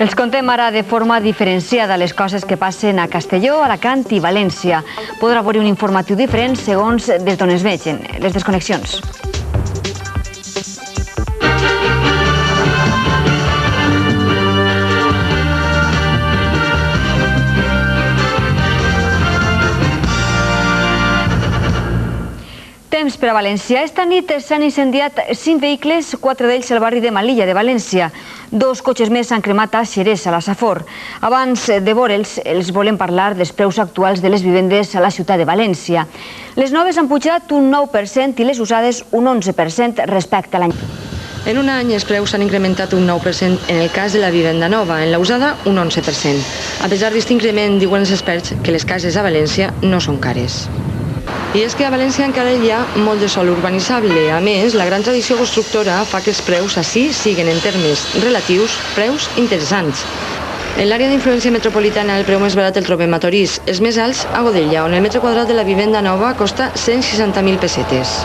Els contem ara de forma diferenciada les coses que passen a Castelló, Alacant i València. Podrà haver un informatiu diferent segons des d'on es vegin. Les desconnexions. Temps per a València. Esta nit s'han incendiat 5 vehicles, 4 d'ells al barri de Malilla, de València. 2 cotxes més s'han cremat a Xerès, a la Safor. Abans de veure'ls, els volem parlar dels preus actuals de les vivendes a la ciutat de València. Les noves han pujat un 9% i les usades un 11% respecte a l'any. En un any els preus s'han incrementat un 9% en el cas de la vivenda nova, en la usada un 11%. A pesar d'aquest increment, diuen els experts que les cases a València no són cares. I és que a València encara hi ha molt de sòl urbanitzable. A més, la gran tradició constructora fa que els preus així siguin, en termes relatius, preus interessants. En l'àrea d'influència metropolitana el preu més barat el trobem a Torís. Els més alts a Godella, on el metre quadrat de la vivenda nova costa 160.000 pessetes.